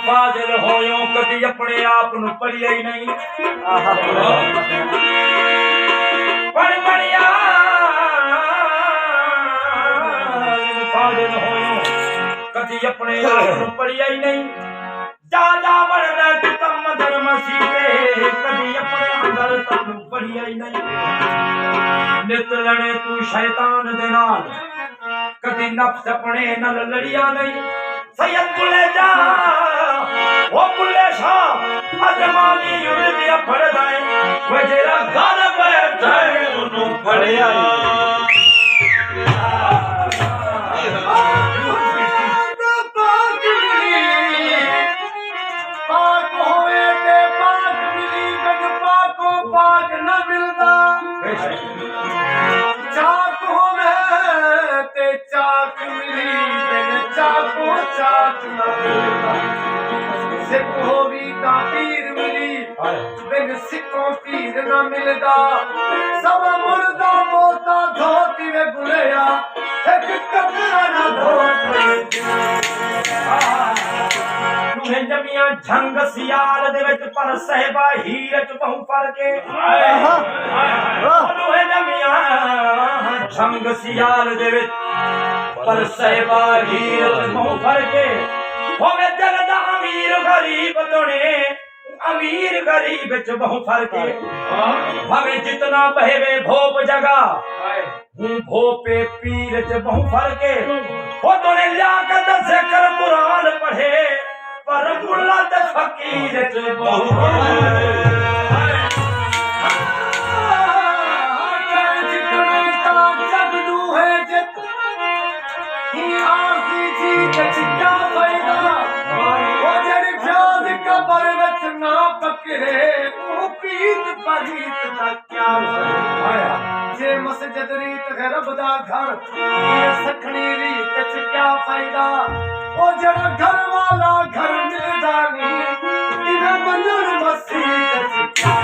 फाजिल होयो कदी अपने आप नु पढ़िया ही नहीं पढ़ बढ़िया फाजिल होयो कदी अपने आप नु पढ़िया ही नहीं जा जा बढ़ना तू तम धर्म सीखे कदी अपने अंदर तू पढ़िया ही नहीं नित लड़े तू शैतान दे नाल कदी नफ्स अपने नाल लड़िया नहीं सैयद बुले जा वो बुले शाह अजमानी उड़दिया फड़ दाए वो जेरा घर बैठे उन्हों फड़िया सिक्कों पीर न मिलदा सब मुर्दा मोता धोती वे बुलेया एक कतरा न धोती तुहे जमिया झंग सियाल दे विच पर सहबा हीर च बहु फरके तुहे जमिया झंग सियाल दे विच पर सहबा हीर च बहु फरके होवे जगदा अमीर गरीब दोने अमीर गरीब च बहु फर्क हमें जितना बहेवे भोप जगा हूं भोपे पीर च बहु फर्क वो तोने लियाकत से कर कुरान पढ़े पर मुल्ला ते फकीर च बहु जितने का जगदू है जित ही आसी जी क्या फायदा वो जड़ प्याज का बरवत ना पकड़े वो पीत परीत का क्या आया जे मस्जिद रीत है रब दा घर ये सखनी रीत च क्या फायदा वो जड़ा घर वाला घर मिलदा नहीं इना मनन मस्जिद च क्या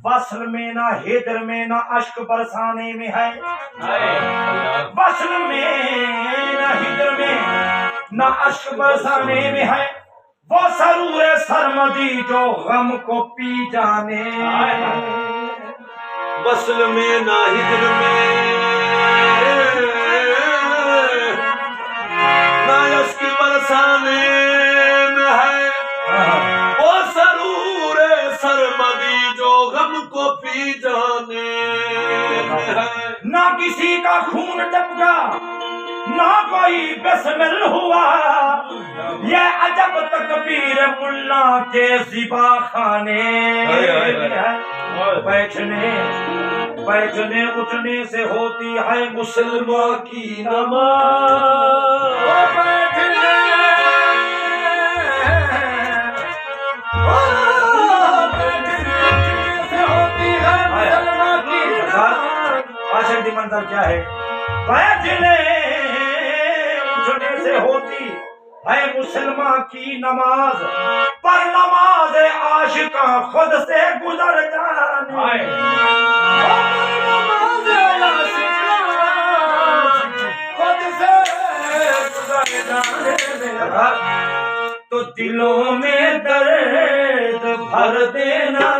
वसल में ना हेदर में ना अश्क बरसाने में है वसल में ना हिदर में ना अश्क बरसाने में है वो सरूर सरमदी जो गम को पी जाने वसल में ना हिदर में ना अश्क बरसाने में है वो सरूर सरमदी जो गम को पी जाने में है ना किसी का खून टपका ना कोई बिस्मिल हुआ ये अजब तकबीर मुल्ला के ज़िबा खाने बैठने उठने से होती है मुसलमान की नमाज आखिरी मंजर क्या है बैठने उठने से होती है मुसलमान की नमाज पर नमाज आशिका खुद से गुजर जाने खुद से गुजर जाने तो दिलों में दर्द भर देना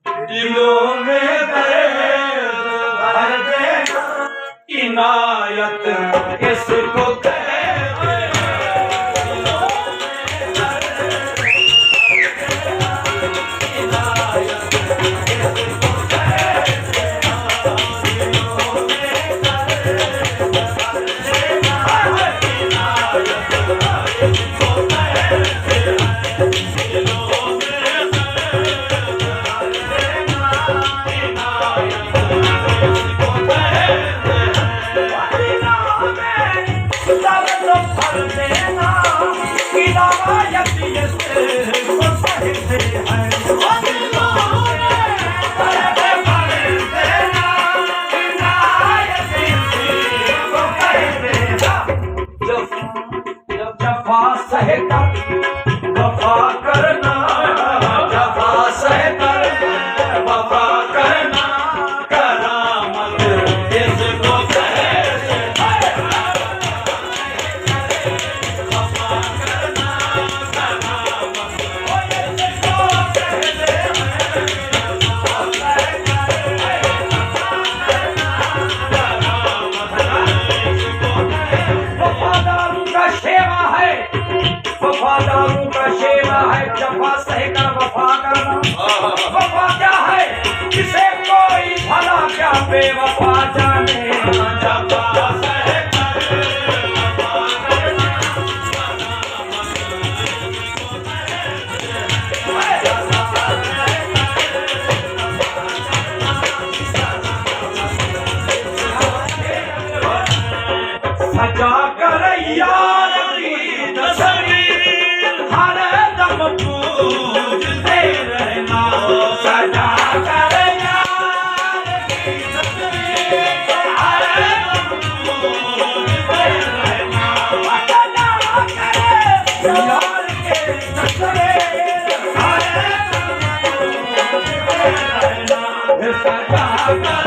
दिलों में दर्द भर देना इनायत इसको है वफादारों का शेरा है जफा सहकर वफा करना। वफा क्या है किसे कोई भला क्या बेवफा जाने। जफा सजा कर यार की तस्वीर हर दम पूजते रहना। सजा कर यार की तस्वीर हर दम पूजते रहना। सजा कर यार की तस्वीर हर दम पूजते रहना। सजा कर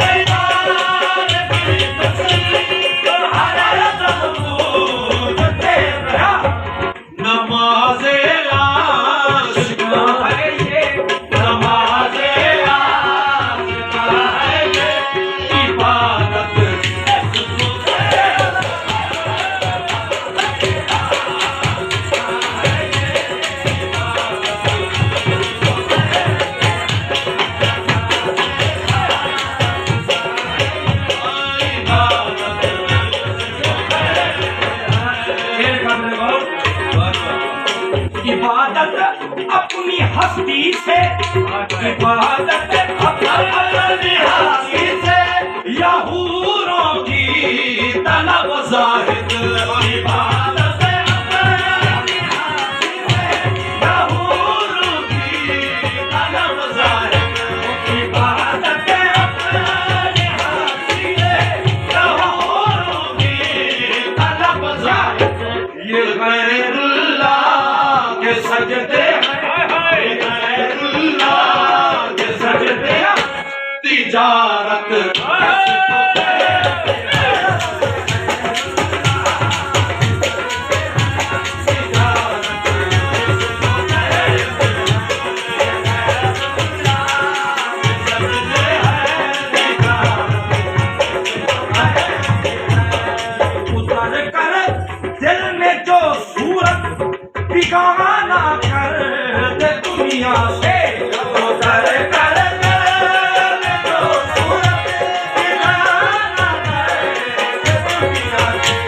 इबादत अपनी हस्ती से, इबादत अपनी हस्ती से या हूरों की तलब ज़ाहिद। इबादत अपनी हस्ती से या हूरों की तलब ज़ाहिद। इबादत अपनी हस्ती से या हूरों की तलब ज़ाहिद। ये गैरुल्लाह के सजदे हैं, गैरुल्लाह के सजदे तिजारत। उतर कर दिल में जो सूरत बिगाना कर दे दुनिया से। उतर कर दिल में जो सूरत बिगाना कर दे दुनिया से।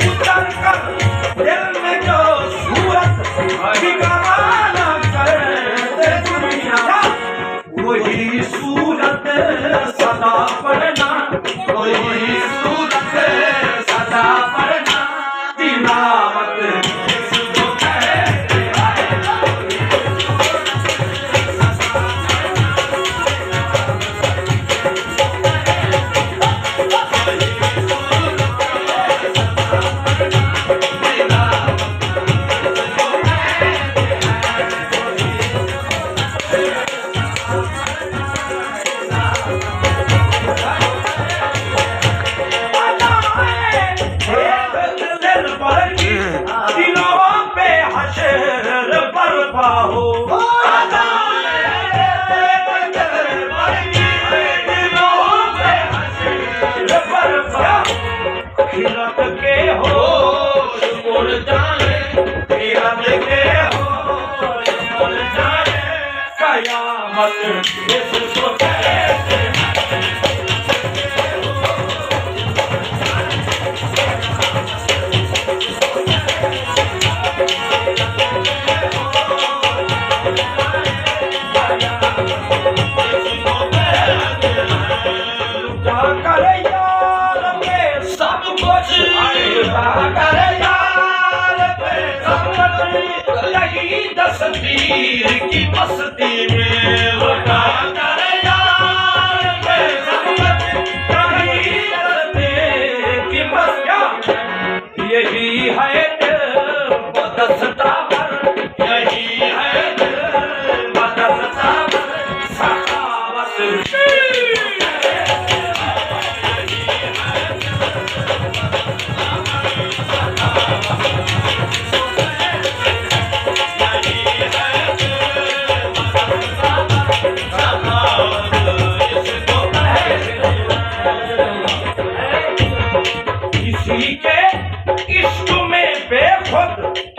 उतर कर दिल में जो सूरत बिगाना कर दे दुनिया से। वही सूरत सदा पढ़ना, वही सूरत सदा पढ़ना। तिलावत खिलत के होश उड़ जाए, खिलत के होश उड़ जाए। कयामत इसको कहते हैं। तस्वीर की बस्ती में लगा कर यार पे संगत कहीं दर्दे की मस्या। यही है दिल बदस्ता पर, यही है दिल बदस्ता पर। सखावत किसी के इश्क में बेखुद खुद